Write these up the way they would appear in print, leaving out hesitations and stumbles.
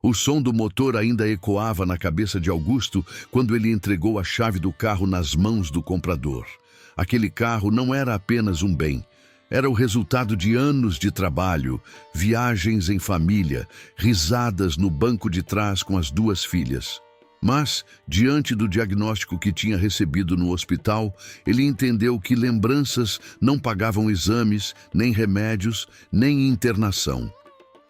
O som do motor ainda ecoava na cabeça de Augusto quando ele entregou a chave do carro nas mãos do comprador. Aquele carro não era apenas um bem. Era o resultado de anos de trabalho, viagens em família, risadas no banco de trás com as duas filhas. Mas, diante do diagnóstico que tinha recebido no hospital, ele entendeu que lembranças não pagavam exames, nem remédios, nem internação.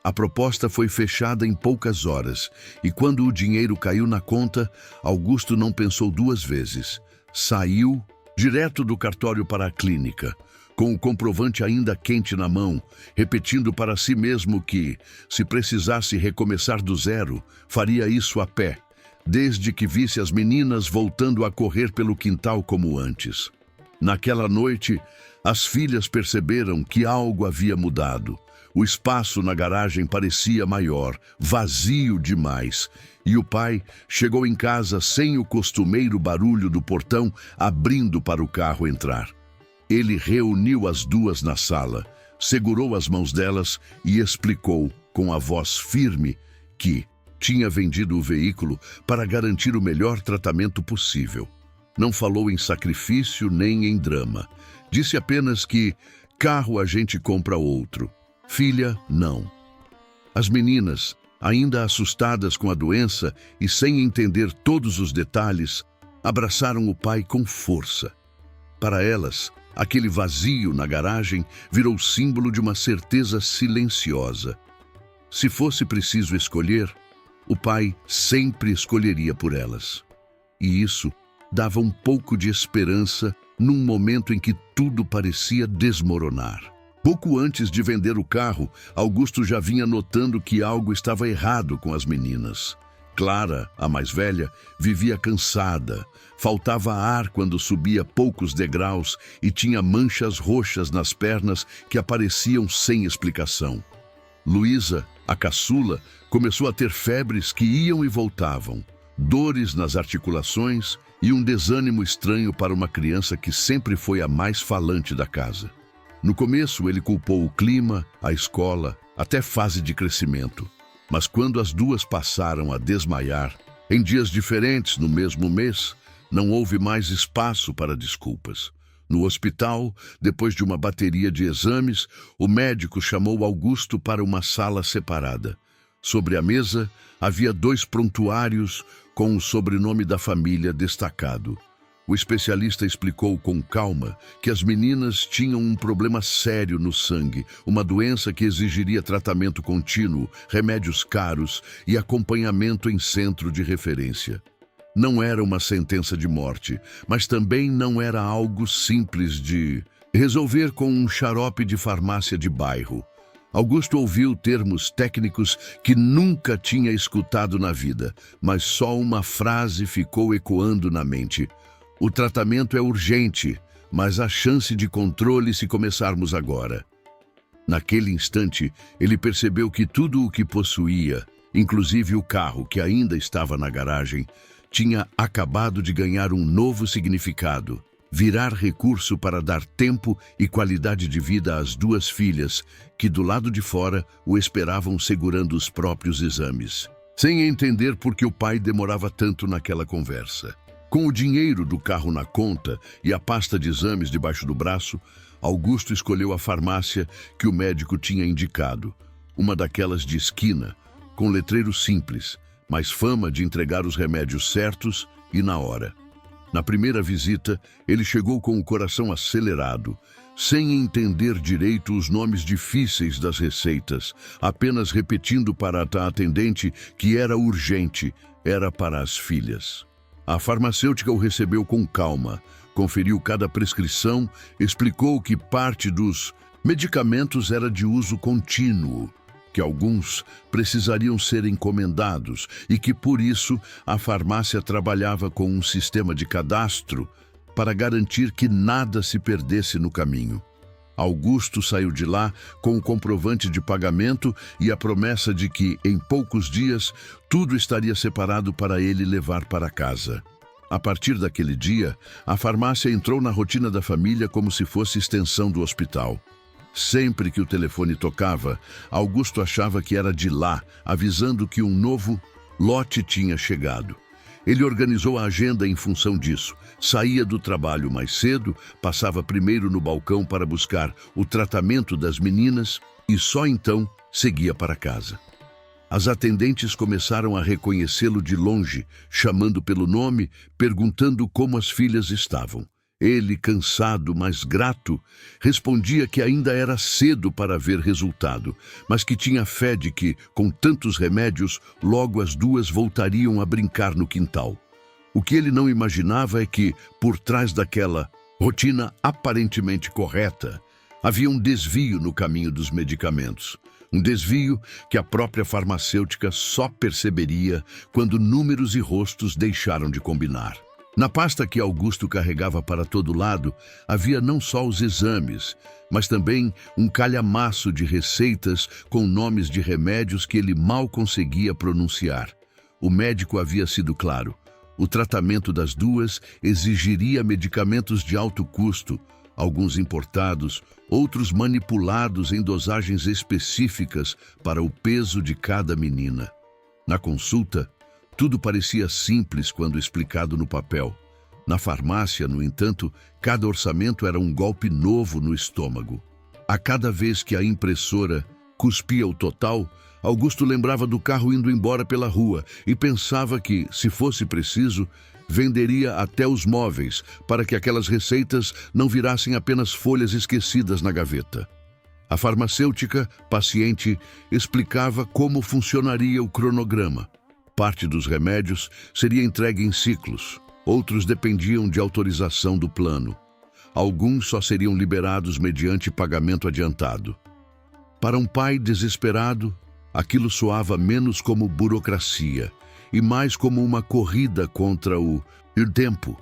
A proposta foi fechada em poucas horas, e quando o dinheiro caiu na conta, Augusto não pensou duas vezes. Saiu direto do cartório para a clínica, com o comprovante ainda quente na mão, repetindo para si mesmo que, se precisasse recomeçar do zero, faria isso a pé, desde que visse as meninas voltando a correr pelo quintal como antes. Naquela noite, as filhas perceberam que algo havia mudado. O espaço na garagem parecia maior, vazio demais, e o pai chegou em casa sem o costumeiro barulho do portão abrindo para o carro entrar. Ele reuniu as duas na sala, segurou as mãos delas e explicou, com a voz firme, que tinha vendido o veículo para garantir o melhor tratamento possível. Não falou em sacrifício nem em drama. Disse apenas que carro a gente compra outro. Filha, não. As meninas, ainda assustadas com a doença e sem entender todos os detalhes, abraçaram o pai com força. Para elas, aquele vazio na garagem virou símbolo de uma certeza silenciosa. Se fosse preciso escolher, o pai sempre escolheria por elas. E isso dava um pouco de esperança num momento em que tudo parecia desmoronar. Pouco antes de vender o carro, Augusto já vinha notando que algo estava errado com as meninas. Clara, a mais velha, vivia cansada, faltava ar quando subia poucos degraus e tinha manchas roxas nas pernas que apareciam sem explicação. Luísa, a caçula, começou a ter febres que iam e voltavam, dores nas articulações e um desânimo estranho para uma criança que sempre foi a mais falante da casa. No começo, ele culpou o clima, a escola, até fase de crescimento. Mas quando as duas passaram a desmaiar, em dias diferentes no mesmo mês, não houve mais espaço para desculpas. No hospital, depois de uma bateria de exames, o médico chamou Augusto para uma sala separada. Sobre a mesa, havia 2 prontuários com o sobrenome da família destacado. O especialista explicou com calma que as meninas tinham um problema sério no sangue, uma doença que exigiria tratamento contínuo, remédios caros e acompanhamento em centro de referência. Não era uma sentença de morte, mas também não era algo simples de resolver com um xarope de farmácia de bairro. Augusto ouviu termos técnicos que nunca tinha escutado na vida, mas só uma frase ficou ecoando na mente. O tratamento é urgente, mas há chance de controle se começarmos agora. Naquele instante, ele percebeu que tudo o que possuía, inclusive o carro que ainda estava na garagem, tinha acabado de ganhar um novo significado, virar recurso para dar tempo e qualidade de vida às duas filhas, que do lado de fora o esperavam segurando os próprios exames, sem entender por que o pai demorava tanto naquela conversa. Com o dinheiro do carro na conta e a pasta de exames debaixo do braço, Augusto escolheu a farmácia que o médico tinha indicado, uma daquelas de esquina, com letreiro simples, mas fama de entregar os remédios certos e na hora. Na primeira visita, ele chegou com o coração acelerado, sem entender direito os nomes difíceis das receitas, apenas repetindo para a atendente que era urgente, era para as filhas. A farmacêutica o recebeu com calma, conferiu cada prescrição, explicou que parte dos medicamentos era de uso contínuo, que alguns precisariam ser encomendados e que, por isso, a farmácia trabalhava com um sistema de cadastro para garantir que nada se perdesse no caminho. Augusto saiu de lá com o comprovante de pagamento e a promessa de que, em poucos dias, tudo estaria separado para ele levar para casa. A partir daquele dia, a farmácia entrou na rotina da família como se fosse extensão do hospital. Sempre que o telefone tocava, Augusto achava que era de lá, avisando que um novo lote tinha chegado. Ele organizou a agenda em função disso. Saía do trabalho mais cedo, passava primeiro no balcão para buscar o tratamento das meninas e só então seguia para casa. As atendentes começaram a reconhecê-lo de longe, chamando pelo nome, perguntando como as filhas estavam. Ele, cansado, mas grato, respondia que ainda era cedo para ver resultado, mas que tinha fé de que, com tantos remédios, logo as duas voltariam a brincar no quintal. O que ele não imaginava é que, por trás daquela rotina aparentemente correta, havia um desvio no caminho dos medicamentos. Um desvio que a própria farmacêutica só perceberia quando números e rostos deixaram de combinar. Na pasta que Augusto carregava para todo lado, havia não só os exames, mas também um calhamaço de receitas com nomes de remédios que ele mal conseguia pronunciar. O médico havia sido claro. O tratamento das duas exigiria medicamentos de alto custo, alguns importados, outros manipulados em dosagens específicas para o peso de cada menina. Na consulta, tudo parecia simples quando explicado no papel. Na farmácia, no entanto, cada orçamento era um golpe novo no estômago. A cada vez que a impressora cuspia o total, Augusto lembrava do carro indo embora pela rua e pensava que, se fosse preciso, venderia até os móveis para que aquelas receitas não virassem apenas folhas esquecidas na gaveta. A farmacêutica, paciente, explicava como funcionaria o cronograma. Parte dos remédios seria entregue em ciclos, outros dependiam de autorização do plano. Alguns só seriam liberados mediante pagamento adiantado. Para um pai desesperado, aquilo soava menos como burocracia e mais como uma corrida contra o tempo.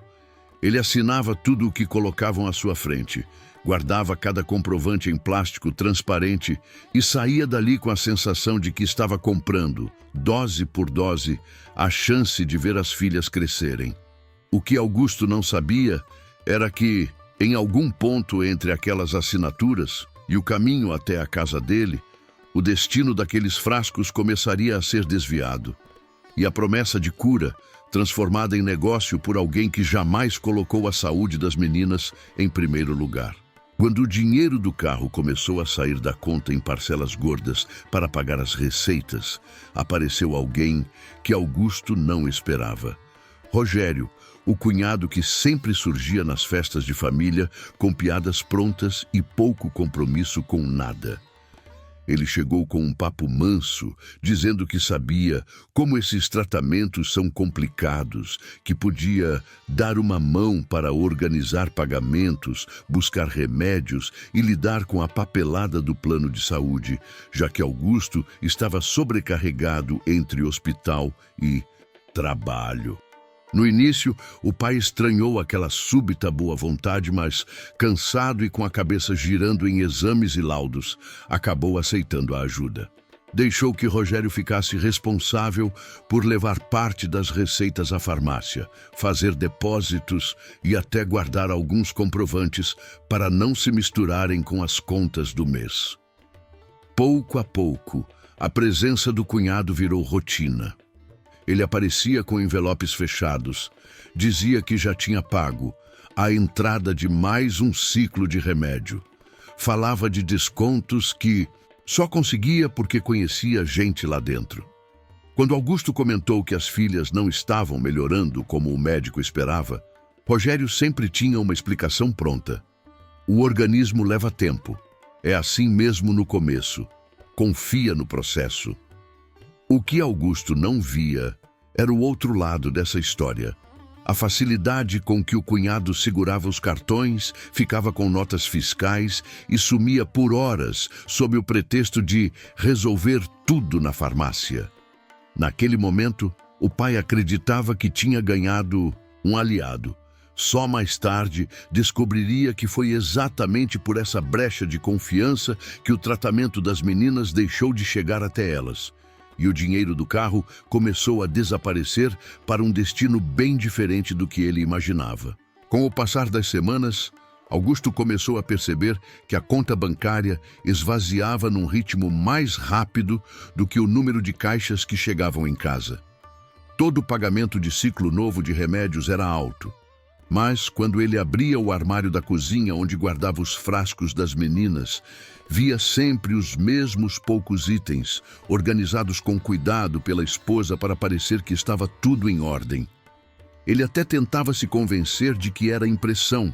Ele assinava tudo o que colocavam à sua frente, guardava cada comprovante em plástico transparente e saía dali com a sensação de que estava comprando, dose por dose, a chance de ver as filhas crescerem. O que Augusto não sabia era que, em algum ponto entre aquelas assinaturas e o caminho até a casa dele, o destino daqueles frascos começaria a ser desviado. E a promessa de cura, transformada em negócio por alguém que jamais colocou a saúde das meninas em primeiro lugar. Quando o dinheiro do carro começou a sair da conta em parcelas gordas para pagar as receitas, apareceu alguém que Augusto não esperava. Rogério, o cunhado que sempre surgia nas festas de família com piadas prontas e pouco compromisso com nada. Ele chegou com um papo manso, dizendo que sabia como esses tratamentos são complicados, que podia dar uma mão para organizar pagamentos, buscar remédios e lidar com a papelada do plano de saúde, já que Augusto estava sobrecarregado entre hospital e trabalho. No início, o pai estranhou aquela súbita boa vontade, mas, cansado e com a cabeça girando em exames e laudos, acabou aceitando a ajuda. Deixou que Rogério ficasse responsável por levar parte das receitas à farmácia, fazer depósitos e até guardar alguns comprovantes para não se misturarem com as contas do mês. Pouco a pouco, a presença do cunhado virou rotina. Ele aparecia com envelopes fechados, dizia que já tinha pago a entrada de mais um ciclo de remédio. Falava de descontos que só conseguia porque conhecia gente lá dentro. Quando Augusto comentou que as filhas não estavam melhorando como o médico esperava, Rogério sempre tinha uma explicação pronta. O organismo leva tempo. É assim mesmo no começo. Confia no processo. O que Augusto não via era o outro lado dessa história. A facilidade com que o cunhado segurava os cartões, ficava com notas fiscais e sumia por horas sob o pretexto de resolver tudo na farmácia. Naquele momento, o pai acreditava que tinha ganhado um aliado. Só mais tarde descobriria que foi exatamente por essa brecha de confiança que o tratamento das meninas deixou de chegar até elas. E o dinheiro do carro começou a desaparecer para um destino bem diferente do que ele imaginava. Com o passar das semanas, Augusto começou a perceber que a conta bancária esvaziava num ritmo mais rápido do que o número de caixas que chegavam em casa. Todo o pagamento de ciclo novo de remédios era alto, mas quando ele abria o armário da cozinha onde guardava os frascos das meninas, via sempre os mesmos poucos itens, organizados com cuidado pela esposa para parecer que estava tudo em ordem. Ele até tentava se convencer de que era impressão,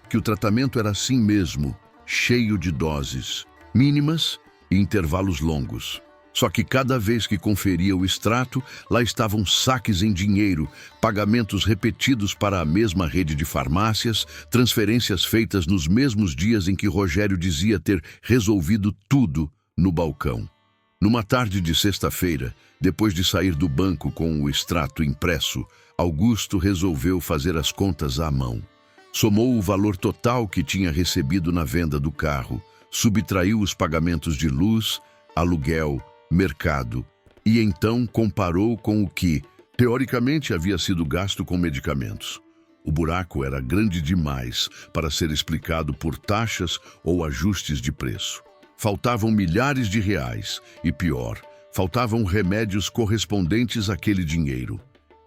que o tratamento era assim mesmo, cheio de doses, mínimas e intervalos longos. Só que cada vez que conferia o extrato, lá estavam saques em dinheiro, pagamentos repetidos para a mesma rede de farmácias, transferências feitas nos mesmos dias em que Rogério dizia ter resolvido tudo no balcão. Numa tarde de sexta-feira, depois de sair do banco com o extrato impresso, Augusto resolveu fazer as contas à mão. Somou o valor total que tinha recebido na venda do carro, subtraiu os pagamentos de luz, aluguel, mercado, e então comparou com o que, teoricamente, havia sido gasto com medicamentos. O buraco era grande demais para ser explicado por taxas ou ajustes de preço. Faltavam milhares de reais e, pior, faltavam remédios correspondentes àquele dinheiro.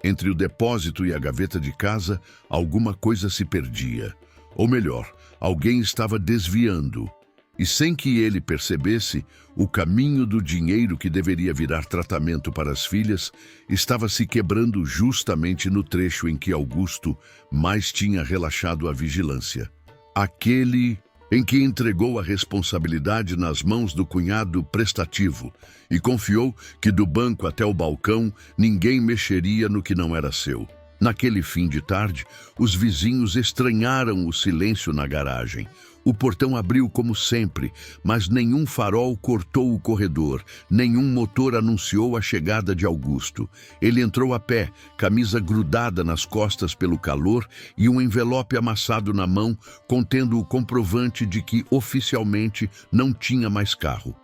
Entre o depósito e a gaveta de casa, alguma coisa se perdia. Ou melhor, alguém estava desviando. E sem que ele percebesse, o caminho do dinheiro que deveria virar tratamento para as filhas estava se quebrando justamente no trecho em que Augusto mais tinha relaxado a vigilância. Aquele em que entregou a responsabilidade nas mãos do cunhado prestativo e confiou que do banco até o balcão ninguém mexeria no que não era seu. Naquele fim de tarde, os vizinhos estranharam o silêncio na garagem. O portão abriu como sempre, mas nenhum farol cortou o corredor, nenhum motor anunciou a chegada de Augusto. Ele entrou a pé, camisa grudada nas costas pelo calor e um envelope amassado na mão, contendo o comprovante de que oficialmente não tinha mais carro.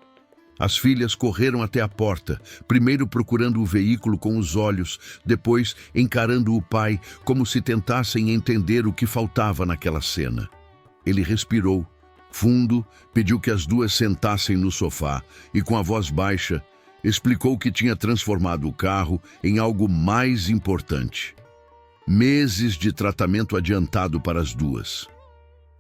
As filhas correram até a porta, primeiro procurando o veículo com os olhos, depois encarando o pai como se tentassem entender o que faltava naquela cena. Ele respirou fundo, pediu que as duas sentassem no sofá e, com a voz baixa, explicou que tinha transformado o carro em algo mais importante. Meses de tratamento adiantado para as duas.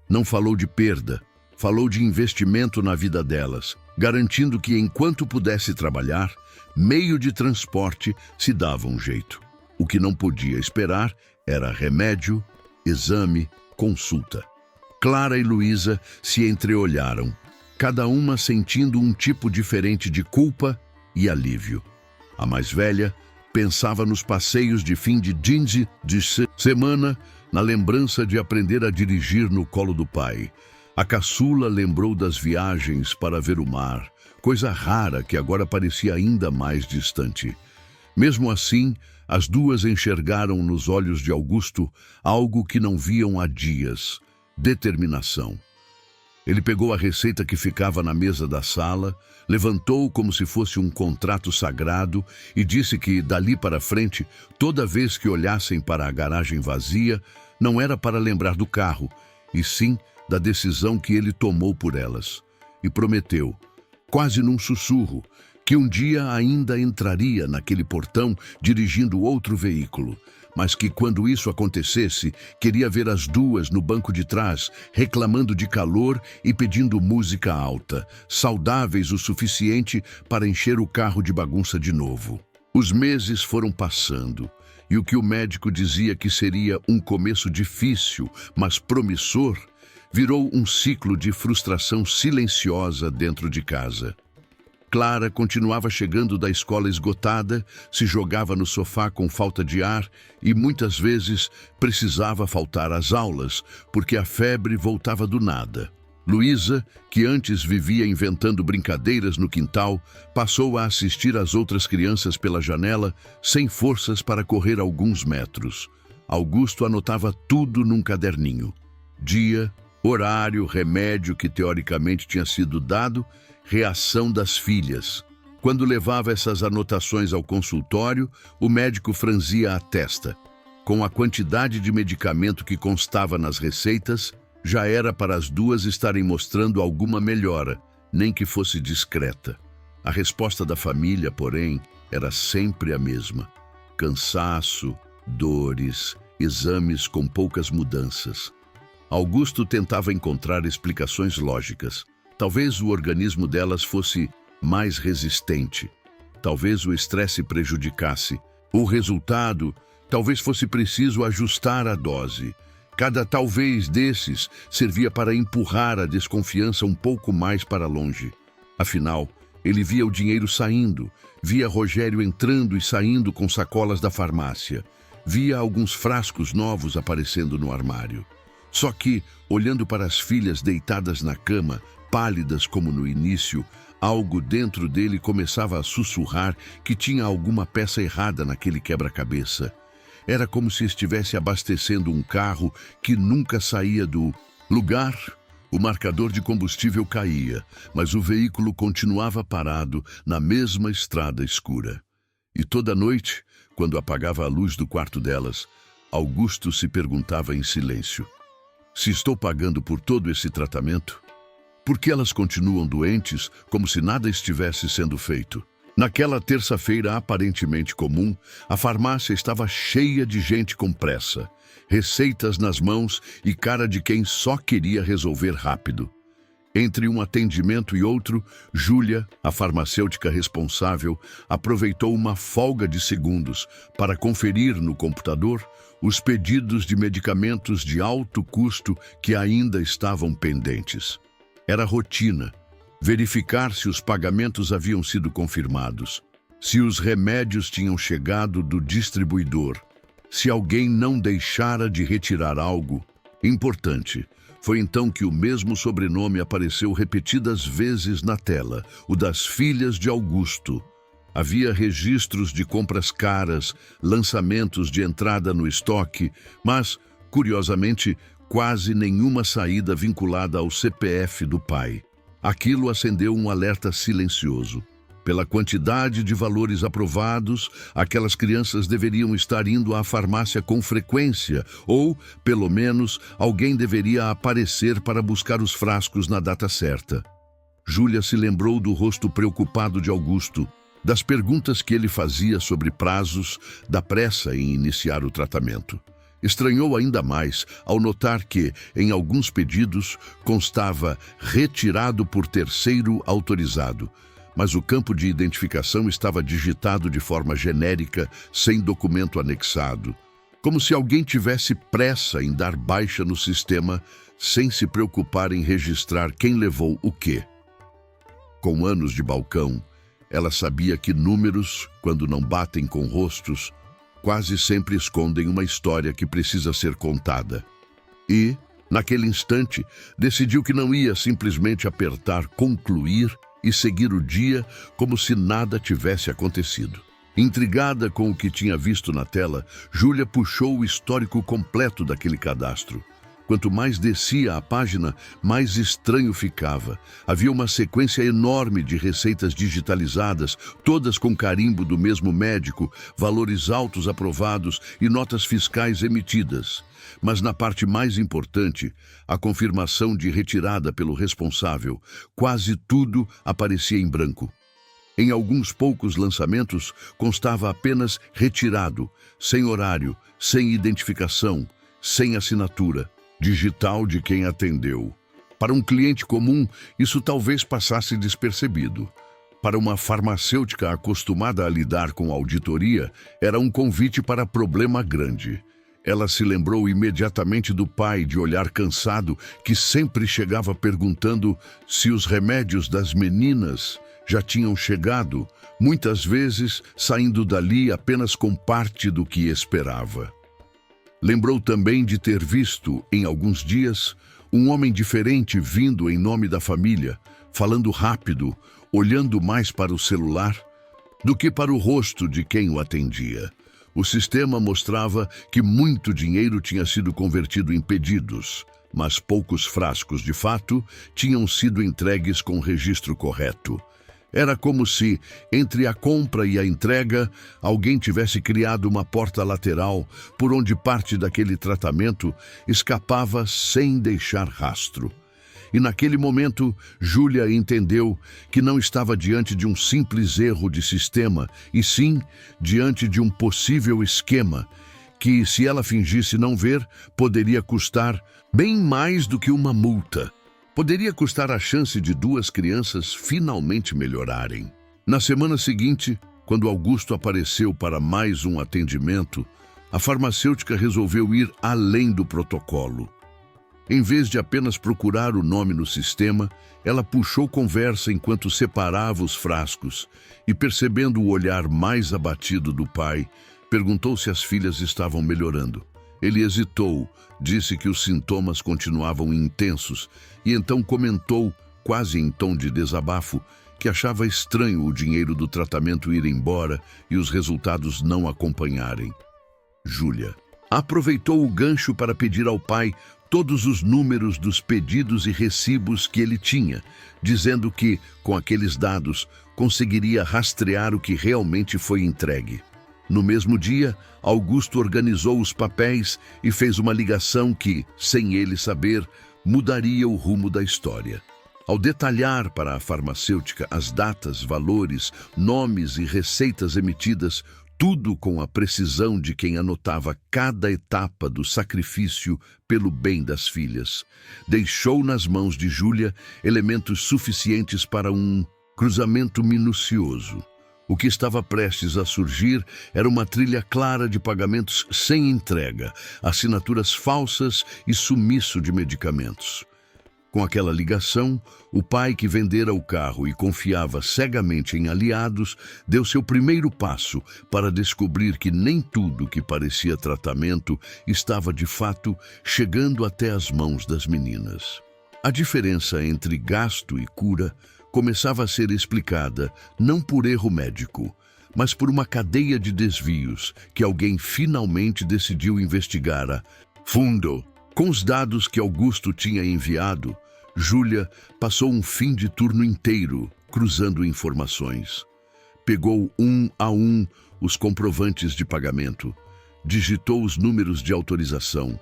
Não falou de perda, falou de investimento na vida delas, garantindo que, enquanto pudesse trabalhar, meio de transporte se dava um jeito. O que não podia esperar era remédio, exame, consulta. Clara e Luísa se entreolharam, cada uma sentindo um tipo diferente de culpa e alívio. A mais velha pensava nos passeios de fim de semana, na lembrança de aprender a dirigir no colo do pai. A caçula lembrou das viagens para ver o mar, coisa rara que agora parecia ainda mais distante. Mesmo assim, as duas enxergaram nos olhos de Augusto algo que não viam há dias: determinação. Ele pegou a receita que ficava na mesa da sala, levantou como se fosse um contrato sagrado e disse que, dali para frente, toda vez que olhassem para a garagem vazia, não era para lembrar do carro, e sim da decisão que ele tomou por elas. E prometeu, quase num sussurro, que um dia ainda entraria naquele portão dirigindo outro veículo, mas que, quando isso acontecesse, queria ver as duas no banco de trás, reclamando de calor e pedindo música alta, saudáveis o suficiente para encher o carro de bagunça de novo. Os meses foram passando, e o que o médico dizia que seria um começo difícil, mas promissor, virou um ciclo de frustração silenciosa dentro de casa. Clara continuava chegando da escola esgotada, se jogava no sofá com falta de ar e muitas vezes precisava faltar às aulas, porque a febre voltava do nada. Luísa, que antes vivia inventando brincadeiras no quintal, passou a assistir às outras crianças pela janela, sem forças para correr alguns metros. Augusto anotava tudo num caderninho: dia, horário, remédio que teoricamente tinha sido dado, reação das filhas. Quando levava essas anotações ao consultório, o médico franzia a testa. Com a quantidade de medicamento que constava nas receitas, Já era para as duas estarem mostrando alguma melhora, nem que fosse discreta. A resposta da família, porém, era sempre a mesma: cansaço, dores, exames com poucas mudanças. Augusto tentava encontrar explicações lógicas. Talvez o organismo delas fosse mais resistente. Talvez o estresse prejudicasse. O resultado, talvez fosse preciso ajustar a dose. Cada talvez desses servia para empurrar a desconfiança um pouco mais para longe. Afinal, ele via o dinheiro saindo, via Rogério entrando e saindo com sacolas da farmácia, via alguns frascos novos aparecendo no armário. Só que, olhando para as filhas deitadas na cama, pálidas como no início, algo dentro dele começava a sussurrar que tinha alguma peça errada naquele quebra-cabeça. Era como se estivesse abastecendo um carro que nunca saía do lugar. O marcador de combustível caía, mas o veículo continuava parado na mesma estrada escura. E toda noite, quando apagava a luz do quarto delas, Augusto se perguntava em silêncio: se estou pagando por todo esse tratamento? Por que elas continuam doentes como se nada estivesse sendo feito? Naquela terça-feira aparentemente comum, a farmácia estava cheia de gente com pressa, receitas nas mãos e cara de quem só queria resolver rápido. Entre um atendimento e outro, Júlia, a farmacêutica responsável, aproveitou uma folga de segundos para conferir no computador os pedidos de medicamentos de alto custo que ainda estavam pendentes. Era rotina. Verificar se os pagamentos haviam sido confirmados, se os remédios tinham chegado do distribuidor, se alguém não deixara de retirar algo importante. Foi então que o mesmo sobrenome apareceu repetidas vezes na tela, o das filhas de Augusto. Havia registros de compras caras, lançamentos de entrada no estoque, mas, curiosamente, quase nenhuma saída vinculada ao CPF do pai. Aquilo acendeu um alerta silencioso. Pela quantidade de valores aprovados, aquelas crianças deveriam estar indo à farmácia com frequência, ou, pelo menos, alguém deveria aparecer para buscar os frascos na data certa. Júlia se lembrou do rosto preocupado de Augusto, das perguntas que ele fazia sobre prazos, da pressa em iniciar o tratamento. Estranhou ainda mais ao notar que, em alguns pedidos, constava retirado por terceiro autorizado, mas o campo de identificação estava digitado de forma genérica, sem documento anexado, como se alguém tivesse pressa em dar baixa no sistema, sem se preocupar em registrar quem levou o quê. Com anos de balcão, ela sabia que números, quando não batem com rostos, quase sempre escondem uma história que precisa ser contada. E, naquele instante, decidiu que não ia simplesmente apertar concluir e seguir o dia como se nada tivesse acontecido. Intrigada com o que tinha visto na tela, Júlia puxou o histórico completo daquele cadastro. Quanto mais descia a página, mais estranho ficava. Havia uma sequência enorme de receitas digitalizadas, todas com carimbo do mesmo médico, valores altos aprovados e notas fiscais emitidas. Mas na parte mais importante, a confirmação de retirada pelo responsável, quase tudo aparecia em branco. Em alguns poucos lançamentos, constava apenas retirado, sem horário, sem identificação, sem assinatura digital de quem atendeu. Para um cliente comum, isso talvez passasse despercebido. Para uma farmacêutica acostumada a lidar com auditoria, era um convite para problema grande. Ela se lembrou imediatamente do pai, de olhar cansado, que sempre chegava perguntando se os remédios das meninas já tinham chegado, muitas vezes saindo dali apenas com parte do que esperava. Lembrou também de ter visto, em alguns dias, um homem diferente vindo em nome da família, falando rápido, olhando mais para o celular do que para o rosto de quem o atendia. O sistema mostrava que muito dinheiro tinha sido convertido em pedidos, mas poucos frascos, de fato, tinham sido entregues com o registro correto. Era como se, entre a compra e a entrega, alguém tivesse criado uma porta lateral por onde parte daquele tratamento escapava sem deixar rastro. E naquele momento, Júlia entendeu que não estava diante de um simples erro de sistema, e sim diante de um possível esquema que, se ela fingisse não ver, poderia custar bem mais do que uma multa. Poderia custar a chance de duas crianças finalmente melhorarem. Na semana seguinte, quando Augusto apareceu para mais um atendimento, a farmacêutica resolveu ir além do protocolo. Em vez de apenas procurar o nome no sistema, ela puxou conversa enquanto separava os frascos e, percebendo o olhar mais abatido do pai, perguntou se as filhas estavam melhorando. Ele hesitou, disse que os sintomas continuavam intensos e então comentou, quase em tom de desabafo, que achava estranho o dinheiro do tratamento ir embora e os resultados não acompanharem. Júlia aproveitou o gancho para pedir ao pai todos os números dos pedidos e recibos que ele tinha, dizendo que, com aqueles dados, conseguiria rastrear o que realmente foi entregue. No mesmo dia, Augusto organizou os papéis e fez uma ligação que, sem ele saber, mudaria o rumo da história. Ao detalhar para a farmacêutica as datas, valores, nomes e receitas emitidas, tudo com a precisão de quem anotava cada etapa do sacrifício pelo bem das filhas, deixou nas mãos de Júlia elementos suficientes para um cruzamento minucioso. O que estava prestes a surgir era uma trilha clara de pagamentos sem entrega, assinaturas falsas e sumiço de medicamentos. Com aquela ligação, o pai que vendera o carro e confiava cegamente em aliados, deu seu primeiro passo para descobrir que nem tudo que parecia tratamento estava de fato chegando até as mãos das meninas. A diferença entre gasto e cura começava a ser explicada não por erro médico, mas por uma cadeia de desvios que alguém finalmente decidiu investigar a fundo. Com os dados que Augusto tinha enviado, Júlia passou um fim de turno inteiro cruzando informações. Pegou um a um os comprovantes de pagamento, digitou os números de autorização,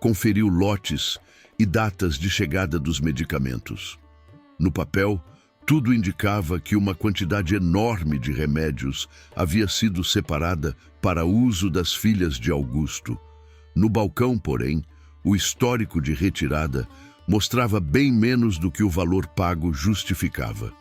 conferiu lotes e datas de chegada dos medicamentos. No papel, tudo indicava que uma quantidade enorme de remédios havia sido separada para uso das filhas de Augusto. No balcão, porém, o histórico de retirada mostrava bem menos do que o valor pago justificava.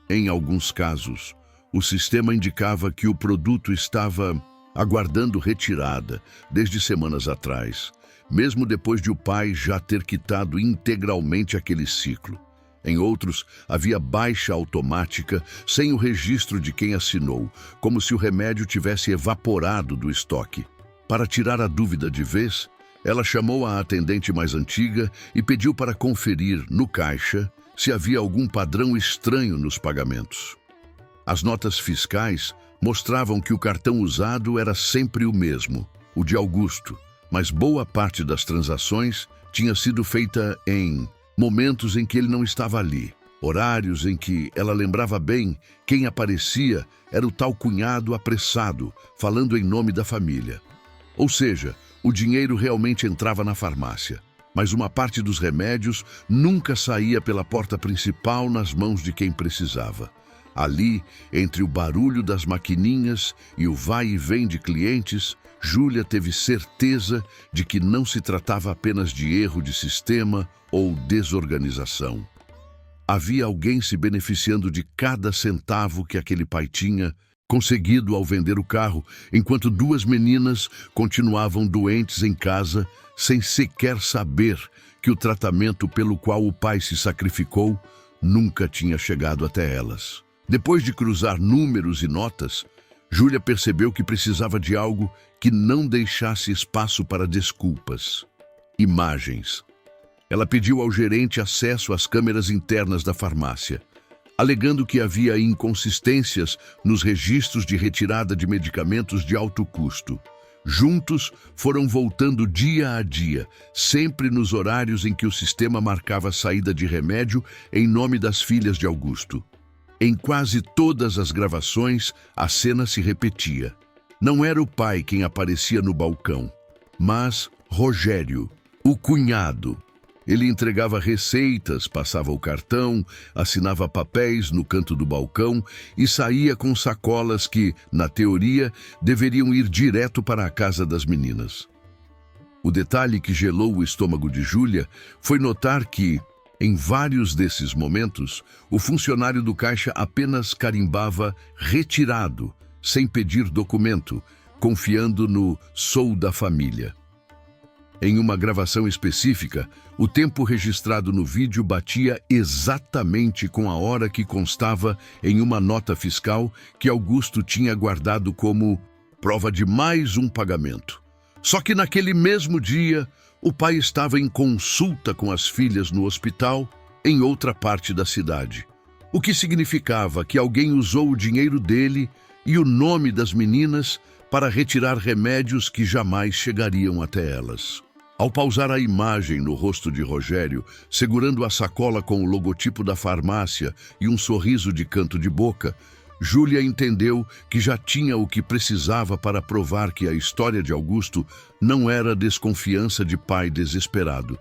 Em alguns casos, o sistema indicava que o produto estava aguardando retirada desde semanas atrás, mesmo depois de o pai já ter quitado integralmente aquele ciclo. Em outros, havia baixa automática sem o registro de quem assinou, como se o remédio tivesse evaporado do estoque. Para tirar a dúvida de vez, ela chamou a atendente mais antiga e pediu para conferir, no caixa, se havia algum padrão estranho nos pagamentos. As notas fiscais mostravam que o cartão usado era sempre o mesmo, o de Augusto, mas boa parte das transações tinha sido feita em momentos em que ele não estava ali, horários em que ela lembrava bem quem aparecia era o tal cunhado apressado, falando em nome da família. Ou seja, o dinheiro realmente entrava na farmácia, mas uma parte dos remédios nunca saía pela porta principal nas mãos de quem precisava. Ali, entre o barulho das maquininhas e o vai e vem de clientes, Júlia teve certeza de que não se tratava apenas de erro de sistema ou desorganização. Havia alguém se beneficiando de cada centavo que aquele pai tinha conseguido ao vender o carro, enquanto duas meninas continuavam doentes em casa, sem sequer saber que o tratamento pelo qual o pai se sacrificou nunca tinha chegado até elas. Depois de cruzar números e notas, Júlia percebeu que precisava de algo que não deixasse espaço para desculpas. Imagens. Ela pediu ao gerente acesso às câmeras internas da farmácia, alegando que havia inconsistências nos registros de retirada de medicamentos de alto custo. Juntos, foram voltando dia a dia, sempre nos horários em que o sistema marcava a saída de remédio em nome das filhas de Augusto. Em quase todas as gravações, a cena se repetia. Não era o pai quem aparecia no balcão, mas Rogério, o cunhado. Ele entregava receitas, passava o cartão, assinava papéis no canto do balcão e saía com sacolas que, na teoria, deveriam ir direto para a casa das meninas. O detalhe que gelou o estômago de Júlia foi notar que, em vários desses momentos, o funcionário do caixa apenas carimbava retirado, sem pedir documento, confiando no "sou da família". Em uma gravação específica, o tempo registrado no vídeo batia exatamente com a hora que constava em uma nota fiscal que Augusto tinha guardado como prova de mais um pagamento. Só que naquele mesmo dia, o pai estava em consulta com as filhas no hospital em outra parte da cidade, o que significava que alguém usou o dinheiro dele e o nome das meninas para retirar remédios que jamais chegariam até elas. Ao pausar a imagem no rosto de Rogério, segurando a sacola com o logotipo da farmácia e um sorriso de canto de boca, Júlia entendeu que já tinha o que precisava para provar que a história de Augusto não era desconfiança de pai desesperado.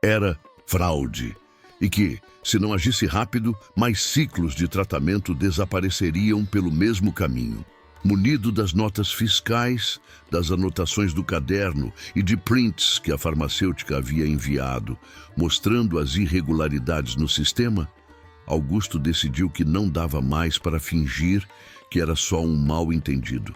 Era fraude. E que, se não agisse rápido, mais ciclos de tratamento desapareceriam pelo mesmo caminho. Munido das notas fiscais, das anotações do caderno e de prints que a farmacêutica havia enviado, mostrando as irregularidades no sistema, Augusto decidiu que não dava mais para fingir que era só um mal-entendido.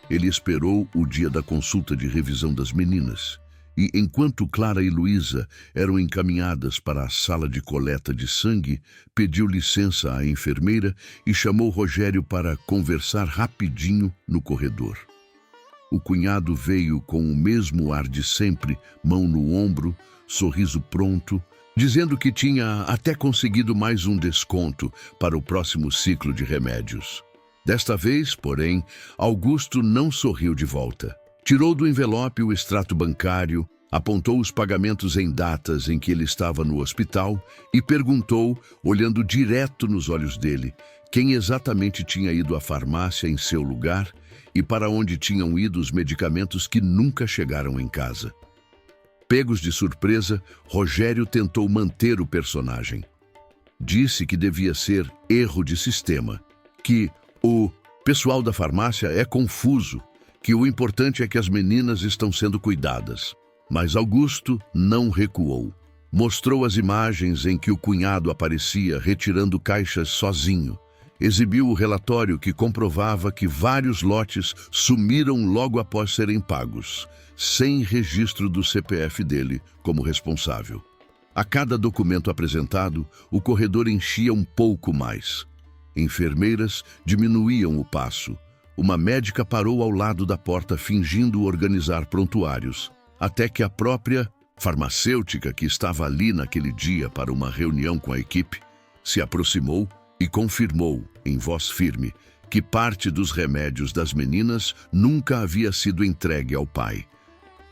Ele esperou o dia da consulta de revisão das meninas e, enquanto Clara e Luísa eram encaminhadas para a sala de coleta de sangue, pediu licença à enfermeira e chamou Rogério para conversar rapidinho no corredor. O cunhado veio com o mesmo ar de sempre, mão no ombro, sorriso pronto, dizendo que tinha até conseguido mais um desconto para o próximo ciclo de remédios. Desta vez, porém, Augusto não sorriu de volta. Tirou do envelope o extrato bancário, apontou os pagamentos em datas em que ele estava no hospital e perguntou, olhando direto nos olhos dele, quem exatamente tinha ido à farmácia em seu lugar e para onde tinham ido os medicamentos que nunca chegaram em casa. Pegos de surpresa, Rogério tentou manter o personagem. Disse que devia ser erro de sistema, que o pessoal da farmácia é confuso, que o importante é que as meninas estão sendo cuidadas. Mas Augusto não recuou. Mostrou as imagens em que o cunhado aparecia retirando caixas sozinho. Exibiu o relatório que comprovava que vários lotes sumiram logo após serem pagos, sem registro do CPF dele como responsável. A cada documento apresentado, o corredor enchia um pouco mais. Enfermeiras diminuíam o passo. Uma médica parou ao lado da porta fingindo organizar prontuários, até que a própria farmacêutica que estava ali naquele dia para uma reunião com a equipe se aproximou e confirmou, em voz firme, que parte dos remédios das meninas nunca havia sido entregue ao pai.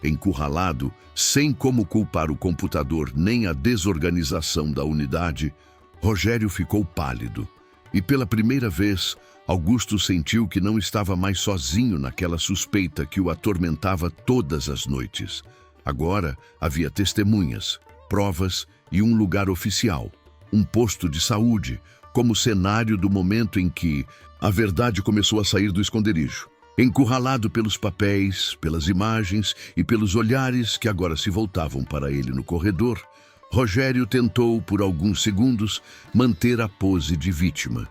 Encurralado, sem como culpar o computador nem a desorganização da unidade, Rogério ficou pálido. E pela primeira vez, Augusto sentiu que não estava mais sozinho naquela suspeita que o atormentava todas as noites. Agora havia testemunhas, provas e um lugar oficial, um posto de saúde, como cenário do momento em que a verdade começou a sair do esconderijo. Encurralado pelos papéis, pelas imagens e pelos olhares que agora se voltavam para ele no corredor, Rogério tentou, por alguns segundos, manter a pose de vítima.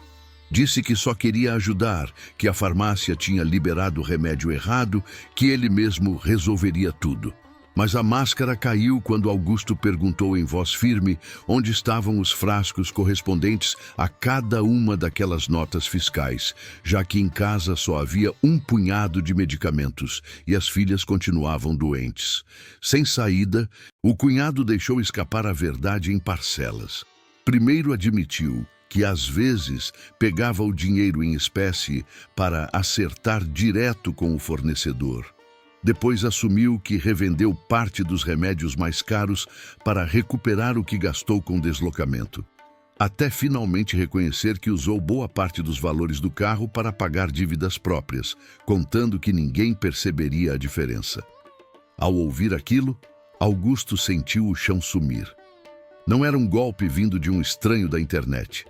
Disse que só queria ajudar, que a farmácia tinha liberado o remédio errado, que ele mesmo resolveria tudo. Mas a máscara caiu quando Augusto perguntou em voz firme onde estavam os frascos correspondentes a cada uma daquelas notas fiscais, já que em casa só havia um punhado de medicamentos e as filhas continuavam doentes. Sem saída, o cunhado deixou escapar a verdade em parcelas. Primeiro admitiu que às vezes pegava o dinheiro em espécie para acertar direto com o fornecedor. Depois assumiu que revendeu parte dos remédios mais caros para recuperar o que gastou com deslocamento. até finalmente reconhecer que usou boa parte dos valores do carro para pagar dívidas próprias, contando que ninguém perceberia a diferença. Ao ouvir aquilo, Augusto sentiu o chão sumir. Não era um golpe vindo de um estranho da internet.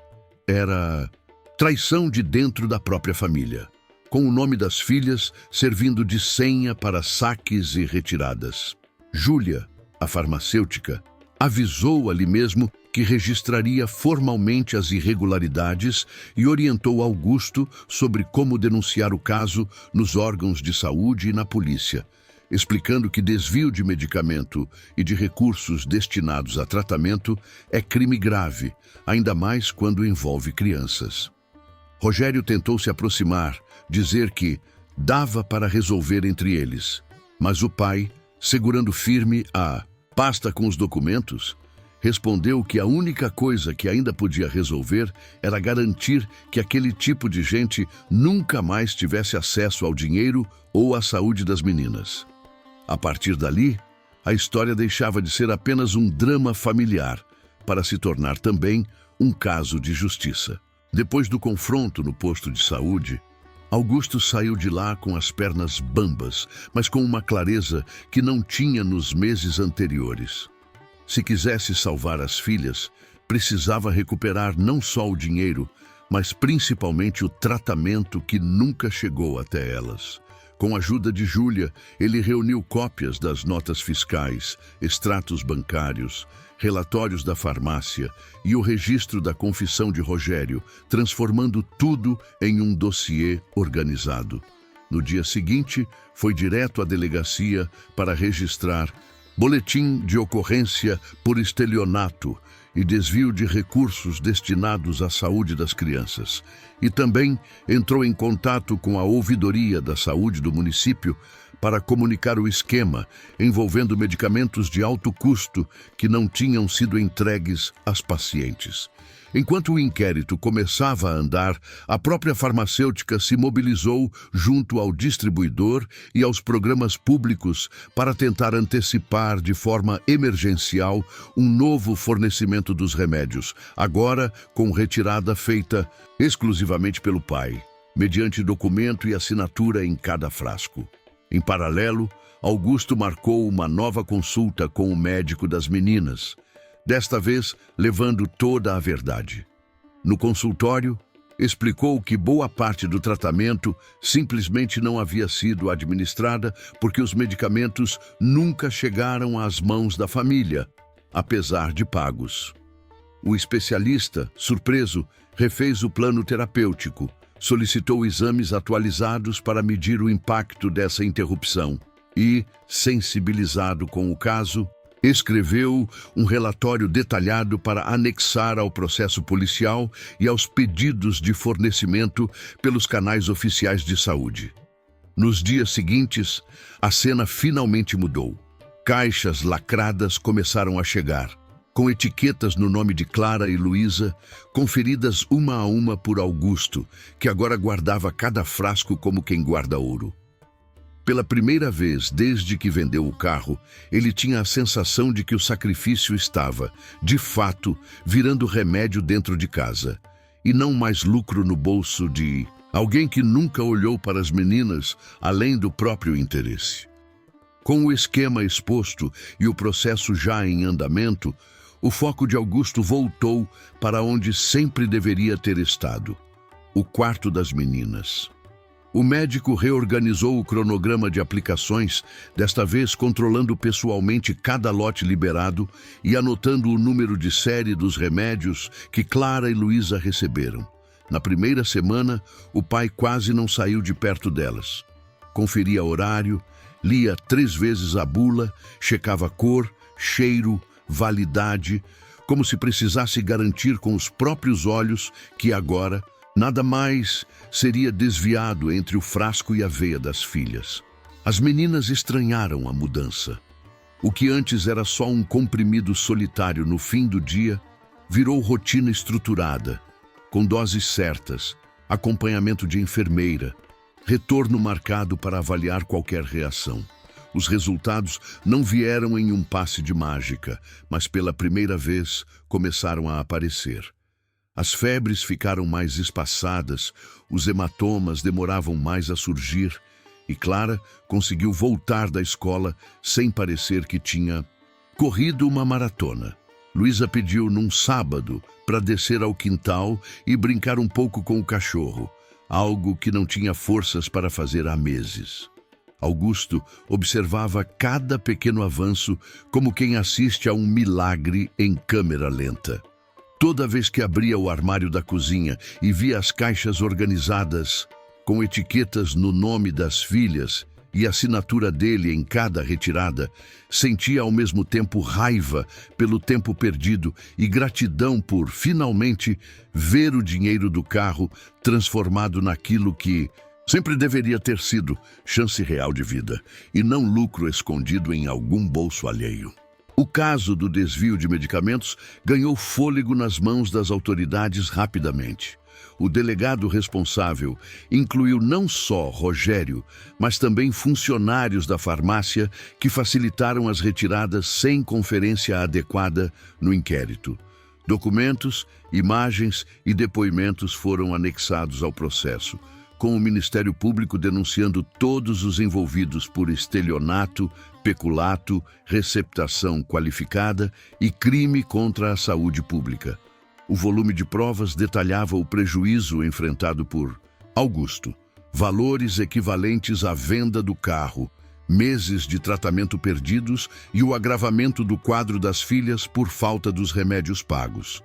Era traição de dentro da própria família, com o nome das filhas servindo de senha para saques e retiradas. Júlia, a farmacêutica, avisou ali mesmo que registraria formalmente as irregularidades e orientou Augusto sobre como denunciar o caso nos órgãos de saúde e na polícia, explicando que desvio de medicamento e de recursos destinados a tratamento é crime grave, ainda mais quando envolve crianças. Rogério tentou se aproximar, dizer que dava para resolver entre eles, mas o pai, segurando firme a pasta com os documentos, respondeu que a única coisa que ainda podia resolver era garantir que aquele tipo de gente nunca mais tivesse acesso ao dinheiro ou à saúde das meninas. A partir dali, a história deixava de ser apenas um drama familiar para se tornar também um caso de justiça. Depois do confronto no posto de saúde, Augusto saiu de lá com as pernas bambas, mas com uma clareza que não tinha nos meses anteriores. Se quisesse salvar as filhas, precisava recuperar não só o dinheiro, mas principalmente o tratamento que nunca chegou até elas. Com a ajuda de Júlia, ele reuniu cópias das notas fiscais, extratos bancários, relatórios da farmácia e o registro da confissão de Rogério, transformando tudo em um dossiê organizado. No dia seguinte, foi direto à delegacia para registrar boletim de ocorrência por estelionato e desvio de recursos destinados à saúde das crianças. E também entrou em contato com a ouvidoria da saúde do município para comunicar o esquema envolvendo medicamentos de alto custo que não tinham sido entregues às pacientes. Enquanto o inquérito começava a andar, a própria farmacêutica se mobilizou junto ao distribuidor e aos programas públicos para tentar antecipar de forma emergencial um novo fornecimento dos remédios, agora com retirada feita exclusivamente pelo pai, mediante documento e assinatura em cada frasco. Em paralelo, Augusto marcou uma nova consulta com o médico das meninas, desta vez levando toda a verdade. No consultório, explicou que boa parte do tratamento simplesmente não havia sido administrada porque os medicamentos nunca chegaram às mãos da família, apesar de pagos. O especialista, surpreso, refez o plano terapêutico, solicitou exames atualizados para medir o impacto dessa interrupção e, sensibilizado com o caso, escreveu um relatório detalhado para anexar ao processo policial e aos pedidos de fornecimento pelos canais oficiais de saúde. Nos dias seguintes, a cena finalmente mudou. Caixas lacradas começaram a chegar, com etiquetas no nome de Clara e Luísa, conferidas uma a uma por Augusto, que agora guardava cada frasco como quem guarda ouro. Pela primeira vez desde que vendeu o carro, ele tinha a sensação de que o sacrifício estava, de fato, virando remédio dentro de casa, e não mais lucro no bolso de alguém que nunca olhou para as meninas além do próprio interesse. Com o esquema exposto e o processo já em andamento, o foco de Augusto voltou para onde sempre deveria ter estado: o quarto das meninas. O médico reorganizou o cronograma de aplicações, desta vez controlando pessoalmente cada lote liberado e anotando o número de série dos remédios que Clara e Luísa receberam. Na primeira semana, o pai quase não saiu de perto delas. Conferia horário, lia 3 vezes a bula, checava cor, cheiro, validade, como se precisasse garantir com os próprios olhos que agora nada mais seria desviado entre o frasco e a veia das filhas. As meninas estranharam a mudança. O que antes era só um comprimido solitário no fim do dia, virou rotina estruturada, com doses certas, acompanhamento de enfermeira, retorno marcado para avaliar qualquer reação. Os resultados não vieram em um passe de mágica, mas pela primeira vez começaram a aparecer. As febres ficaram mais espaçadas, os hematomas demoravam mais a surgir, e Clara conseguiu voltar da escola sem parecer que tinha corrido uma maratona. Luísa pediu num sábado para descer ao quintal e brincar um pouco com o cachorro, algo que não tinha forças para fazer há meses. Augusto observava cada pequeno avanço como quem assiste a um milagre em câmera lenta. Toda vez que abria o armário da cozinha e via as caixas organizadas, com etiquetas no nome das filhas e assinatura dele em cada retirada, sentia ao mesmo tempo raiva pelo tempo perdido e gratidão por, finalmente, ver o dinheiro do carro transformado naquilo que sempre deveria ter sido chance real de vida, e não lucro escondido em algum bolso alheio. O caso do desvio de medicamentos ganhou fôlego nas mãos das autoridades rapidamente. O delegado responsável incluiu não só Rogério, mas também funcionários da farmácia que facilitaram as retiradas sem conferência adequada no inquérito. Documentos, imagens e depoimentos foram anexados ao processo, com o Ministério Público denunciando todos os envolvidos por estelionato, peculato, receptação qualificada e crime contra a saúde pública. O volume de provas detalhava o prejuízo enfrentado por Augusto, valores equivalentes à venda do carro, meses de tratamento perdidos e o agravamento do quadro das filhas por falta dos remédios pagos.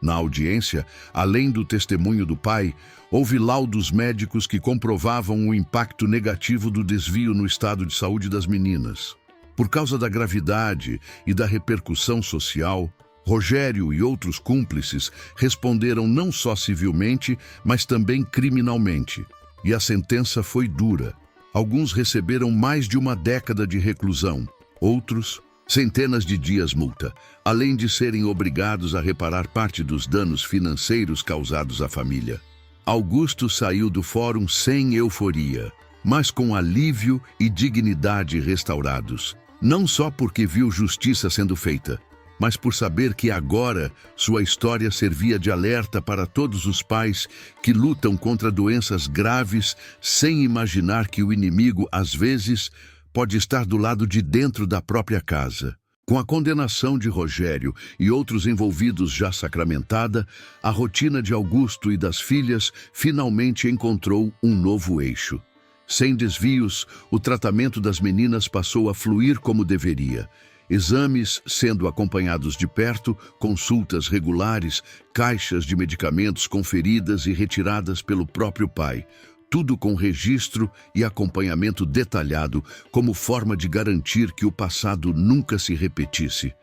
Na audiência, além do testemunho do pai, houve laudos médicos que comprovavam o impacto negativo do desvio no estado de saúde das meninas. Por causa da gravidade e da repercussão social, Rogério e outros cúmplices responderam não só civilmente, mas também criminalmente. E a sentença foi dura. Alguns receberam mais de uma década de reclusão, outros centenas de dias multa, além de serem obrigados a reparar parte dos danos financeiros causados à família. Augusto saiu do fórum sem euforia, mas com alívio e dignidade restaurados, não só porque viu justiça sendo feita, mas por saber que agora sua história servia de alerta para todos os pais que lutam contra doenças graves sem imaginar que o inimigo, às vezes, pode estar do lado de dentro da própria casa. Com a condenação de Rogério e outros envolvidos já sacramentada, a rotina de Augusto e das filhas finalmente encontrou um novo eixo. Sem desvios, o tratamento das meninas passou a fluir como deveria. Exames sendo acompanhados de perto, consultas regulares, caixas de medicamentos conferidas e retiradas pelo próprio pai. Tudo com registro e acompanhamento detalhado, como forma de garantir que o passado nunca se repetisse.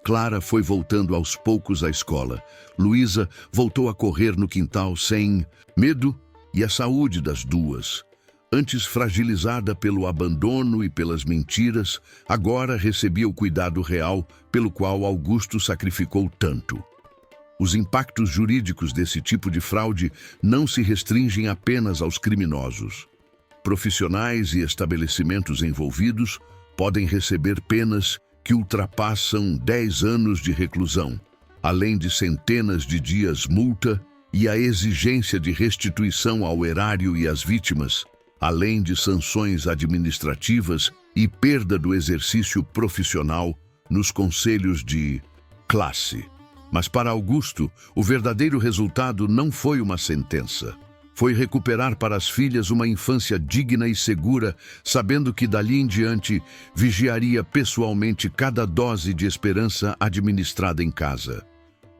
Clara foi voltando aos poucos à escola. Luísa voltou a correr no quintal sem medo e a saúde das duas. Antes fragilizada pelo abandono e pelas mentiras, agora recebia o cuidado real pelo qual Augusto sacrificou tanto. Os impactos jurídicos desse tipo de fraude não se restringem apenas aos criminosos. Profissionais e estabelecimentos envolvidos podem receber penas que ultrapassam 10 anos de reclusão, além de centenas de dias multa e a exigência de restituição ao erário e às vítimas, além de sanções administrativas e perda do exercício profissional nos conselhos de classe. Mas para Augusto, o verdadeiro resultado não foi uma sentença. Foi recuperar para as filhas uma infância digna e segura, sabendo que dali em diante vigiaria pessoalmente cada dose de esperança administrada em casa.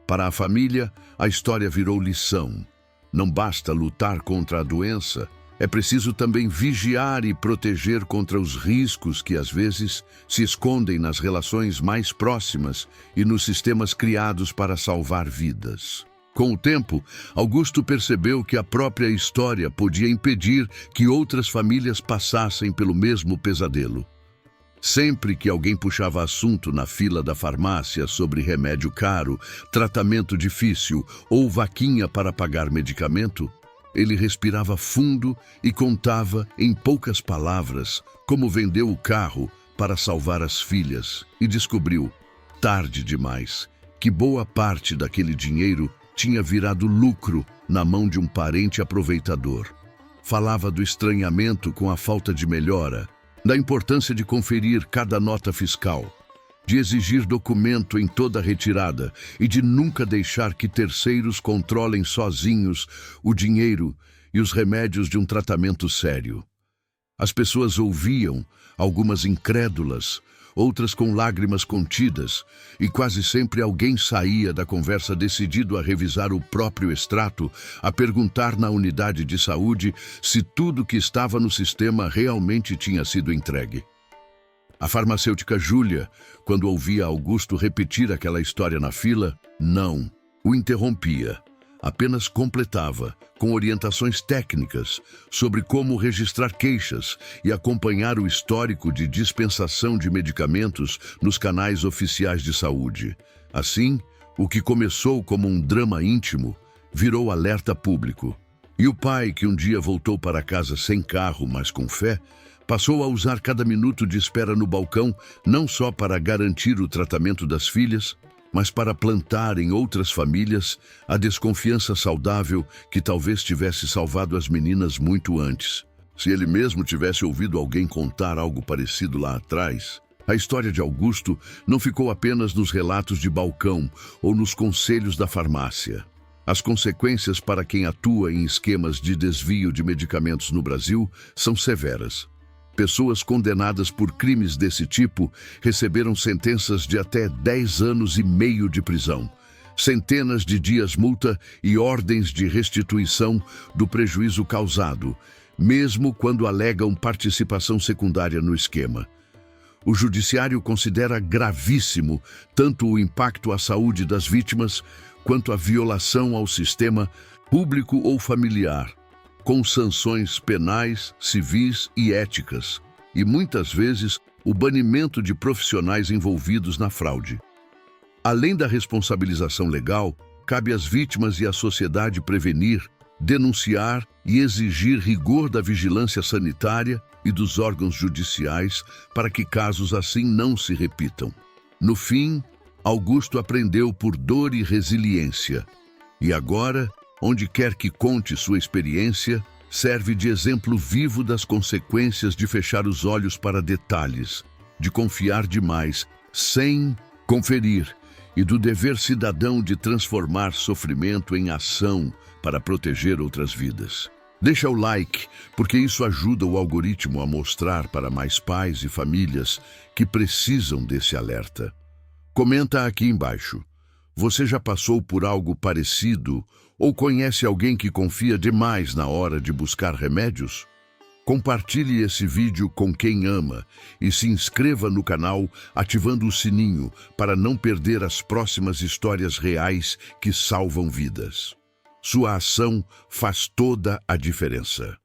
Para a família, a história virou lição. Não basta lutar contra a doença, é preciso também vigiar e proteger contra os riscos que, às vezes, se escondem nas relações mais próximas e nos sistemas criados para salvar vidas. Com o tempo, Augusto percebeu que a própria história podia impedir que outras famílias passassem pelo mesmo pesadelo. Sempre que alguém puxava assunto na fila da farmácia sobre remédio caro, tratamento difícil ou vaquinha para pagar medicamento, ele respirava fundo e contava, em poucas palavras, como vendeu o carro para salvar as filhas e descobriu, tarde demais, que boa parte daquele dinheiro tinha virado lucro na mão de um parente aproveitador. Falava do estranhamento com a falta de melhora, da importância de conferir cada nota fiscal, de exigir documento em toda retirada e de nunca deixar que terceiros controlem sozinhos o dinheiro e os remédios de um tratamento sério. As pessoas ouviam, algumas incrédulas, outras com lágrimas contidas, e quase sempre alguém saía da conversa decidido a revisar o próprio extrato, a perguntar na unidade de saúde se tudo que estava no sistema realmente tinha sido entregue. A farmacêutica Júlia, quando ouvia Augusto repetir aquela história na fila, não o interrompia. Apenas completava, com orientações técnicas, sobre como registrar queixas e acompanhar o histórico de dispensação de medicamentos nos canais oficiais de saúde. Assim, o que começou como um drama íntimo virou alerta público. E o pai, que um dia voltou para casa sem carro, mas com fé, passou a usar cada minuto de espera no balcão não só para garantir o tratamento das filhas, mas para plantar em outras famílias a desconfiança saudável que talvez tivesse salvado as meninas muito antes. Se ele mesmo tivesse ouvido alguém contar algo parecido lá atrás, a história de Augusto não ficou apenas nos relatos de balcão ou nos conselhos da farmácia. As consequências para quem atua em esquemas de desvio de medicamentos no Brasil são severas. Pessoas condenadas por crimes desse tipo receberam sentenças de até 10 anos e meio de prisão, centenas de dias multa e ordens de restituição do prejuízo causado, mesmo quando alegam participação secundária no esquema. O judiciário considera gravíssimo tanto o impacto à saúde das vítimas quanto a violação ao sistema público ou familiar, com sanções penais, civis e éticas, e muitas vezes o banimento de profissionais envolvidos na fraude. Além da responsabilização legal, cabe às vítimas e à sociedade prevenir, denunciar e exigir rigor da vigilância sanitária e dos órgãos judiciais para que casos assim não se repitam. No fim, Augusto aprendeu por dor e resiliência, e agora, onde quer que conte sua experiência, serve de exemplo vivo das consequências de fechar os olhos para detalhes, de confiar demais, sem conferir, e do dever cidadão de transformar sofrimento em ação para proteger outras vidas. Deixa o like, porque isso ajuda o algoritmo a mostrar para mais pais e famílias que precisam desse alerta. Comenta aqui embaixo. Você já passou por algo parecido ou conhece alguém que confia demais na hora de buscar remédios? Compartilhe esse vídeo com quem ama e se inscreva no canal ativando o sininho para não perder as próximas histórias reais que salvam vidas. Sua ação faz toda a diferença.